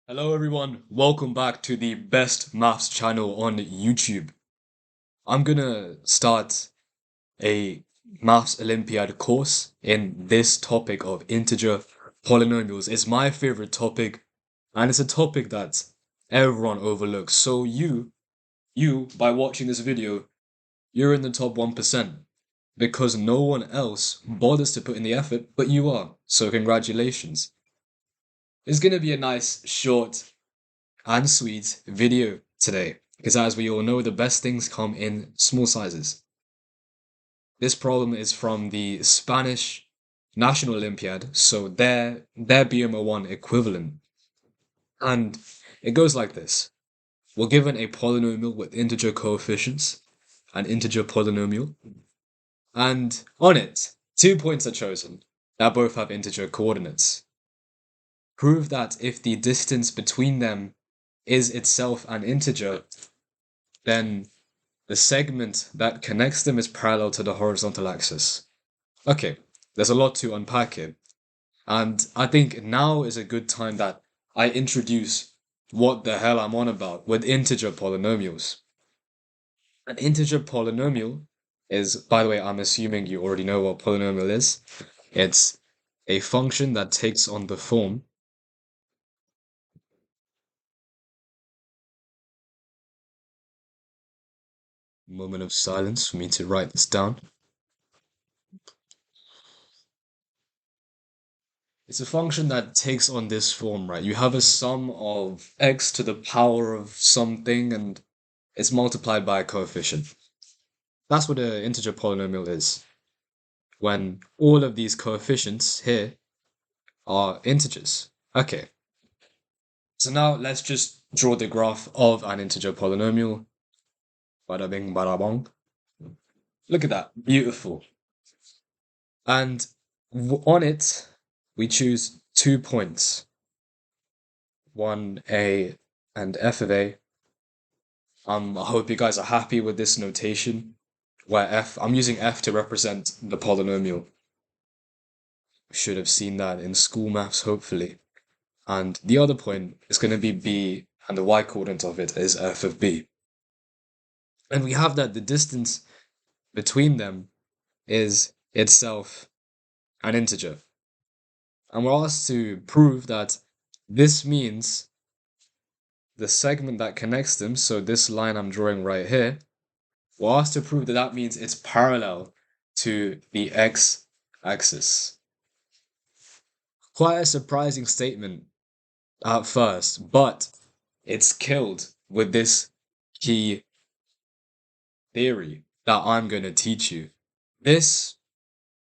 Hello everyone, welcome back to the best maths channel on YouTube. I'm gonna start a maths Olympiad course in this topic of integer polynomials. It's my favorite topic, and it's a topic that everyone overlooks. So you, by watching this video, you're in the top 1% because no one else bothers to put in the effort, but you are. So congratulations. It's gonna be a nice short and sweet video today, because as we all know, the best things come in small sizes. This problem is from the Spanish National Olympiad, so their BMO1 equivalent. And it goes like this. We're given a polynomial with integer coefficients, an integer polynomial, and on it, 2 points are chosen that both have integer coordinates. Prove that if the distance between them is itself an integer, then the segment that connects them is parallel to the horizontal axis. Okay, there's a lot to unpack here. And I think now is a good time that I introduce what the hell I'm on about with integer polynomials. An integer polynomial is, by the way, I'm assuming you already know what polynomial is. It's a function that takes on the form moment of silence for me to write this down. It's a function that takes on this form, right? You have a sum of x to the power of something and it's multiplied by a coefficient. That's what an integer polynomial is. When all of these coefficients here are integers. Okay. So now let's just draw the graph of an integer polynomial. Bada bing, bada bong. Look at that. Beautiful. And on it, we choose 2 points. 1a and f of a. I hope you guys are happy with this notation, where I'm using f to represent the polynomial. Should have seen that in school maths, hopefully. And the other point is going to be b, and the y-coordinate of it is f of b. And we have that the distance between them is itself an integer. And we're asked to prove that this means the segment that connects them, so this line I'm drawing right here, we're asked to prove that that means it's parallel to the x-axis. Quite a surprising statement at first, but it's killed with this key theory that I'm going to teach you. This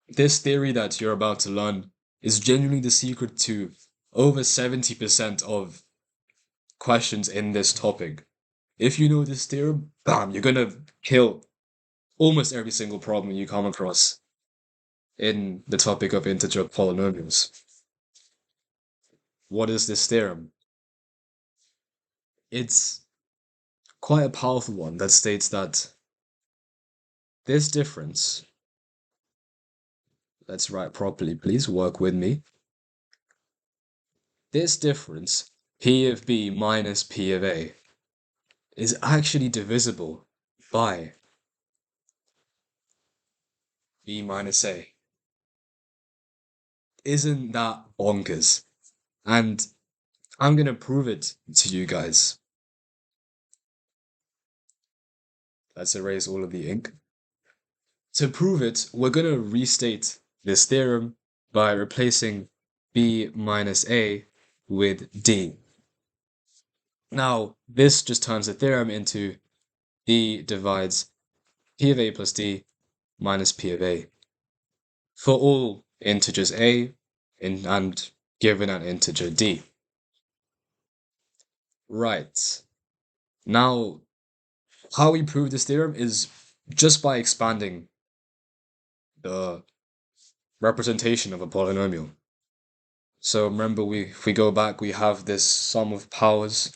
theory that you're about to learn is genuinely the secret to over 70% of questions in this topic. If you know this theorem, bam, you're gonna kill almost every single problem you come across in the topic of integer polynomials. What is this theorem? It's quite a powerful one that states that this difference, let's write properly, please work with me. This difference, P of B minus P of A, is actually divisible by B minus A. Isn't that bonkers? And I'm gonna prove it to you guys. Let's erase all of the ink. To prove it, we're gonna restate this theorem by replacing B minus A with D. Now, this just turns the theorem into D divides P of A plus D minus P of A for all integers A and given an integer D. Right. Now, how we prove this theorem is just by expanding the representation of a polynomial. So remember, if we go back, we have this sum of powers.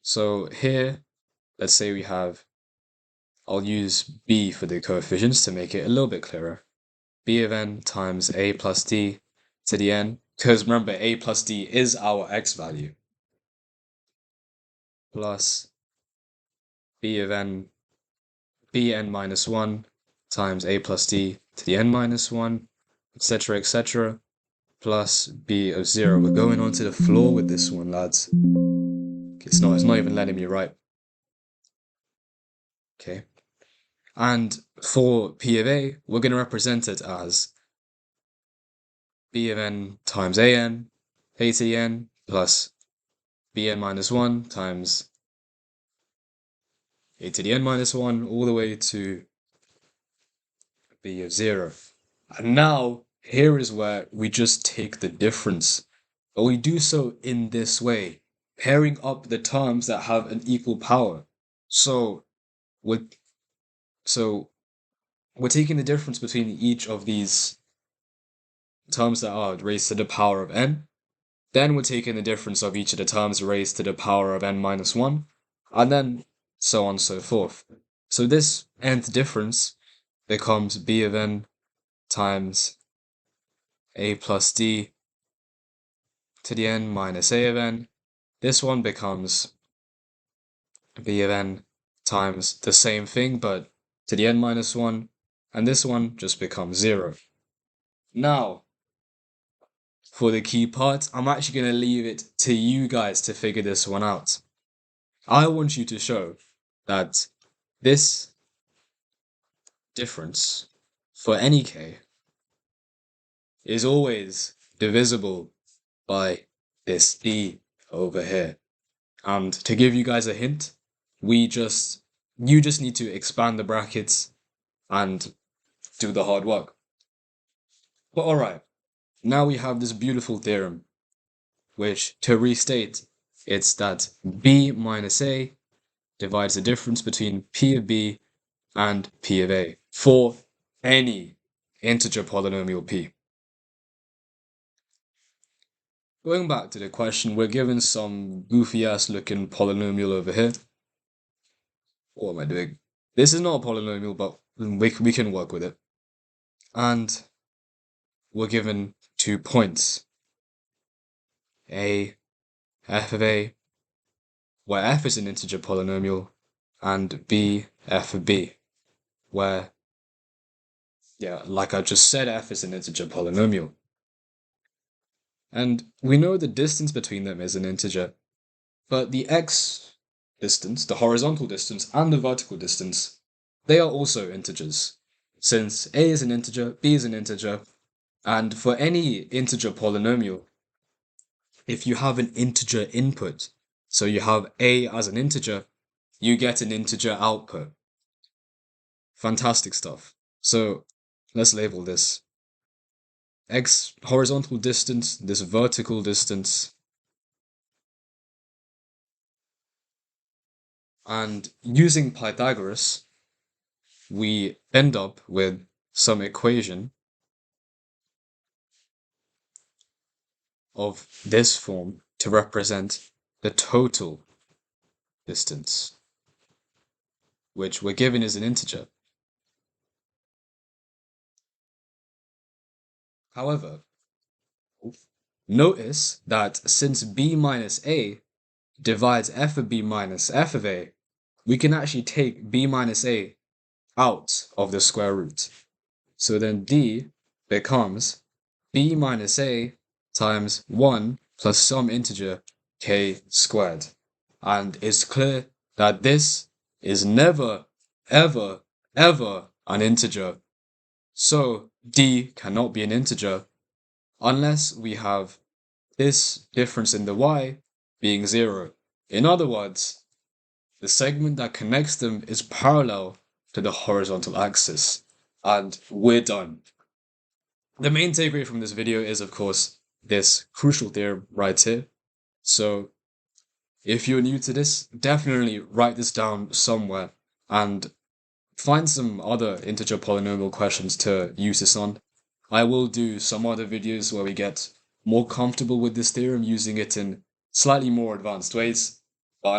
So here, let's say we have, I'll use b for the coefficients to make it a little bit clearer. B of n times a plus d to the n, because remember, a plus d is our x value. plus b of n, bn minus 1 times a plus d to the n minus 1, etc., etc., plus b of 0. We're going onto the floor with this one, lads. It's not even letting me write. Okay. And for p of a, we're going to represent it as b of n times a to the n, plus bn minus 1 times a to the n minus 1, all the way to b of 0. And now, here is where we just take the difference. But we do so in this way, pairing up the terms that have an equal power. So we're taking the difference between each of these terms that are raised to the power of n. Then we're taking the difference of each of the terms raised to the power of n minus 1. And then so on and so forth. So this nth difference becomes b of n times a plus d to the n minus a of n. This one becomes b of n times the same thing, but to the n minus 1, and this one just becomes 0. Now, for the key part, I'm actually going to leave it to you guys to figure this one out. I want you to show that this difference for any k is always divisible by this d over here. And to give you guys a hint, you just need to expand the brackets and do the hard work. But alright, now we have this beautiful theorem, which, to restate, it's that b minus a divides the difference between p of b and p of a for any integer polynomial p. Going back to the question, we're given some goofy-ass looking polynomial over here. What am I doing? This is not a polynomial, but we can work with it. And we're given 2 points. A, f of a, where f is an integer polynomial, and b, f of b, where, like I just said, f is an integer polynomial. And we know the distance between them is an integer, but the x distance, the horizontal distance, and the vertical distance, they are also integers. Since a is an integer, b is an integer, and for any integer polynomial, if you have an integer input, so you have a as an integer, you get an integer output. Fantastic stuff. So let's label this x horizontal distance, this vertical distance, and using Pythagoras, we end up with some equation of this form to represent the total distance, which we're given as an integer. However, notice that since b minus a divides f of b minus f of a, we can actually take b minus a out of the square root. So then d becomes b minus a times 1 plus some integer k squared. And it's clear that this is never, ever, ever an integer. So d cannot be an integer unless we have this difference in the y being 0. In other words, the segment that connects them is parallel to the horizontal axis. And we're done. The main takeaway from this video is, of course, this crucial theorem right here. So if you're new to this, definitely write this down somewhere and find some other integer polynomial questions to use this on. I will do some other videos where we get more comfortable with this theorem, using it in slightly more advanced ways. But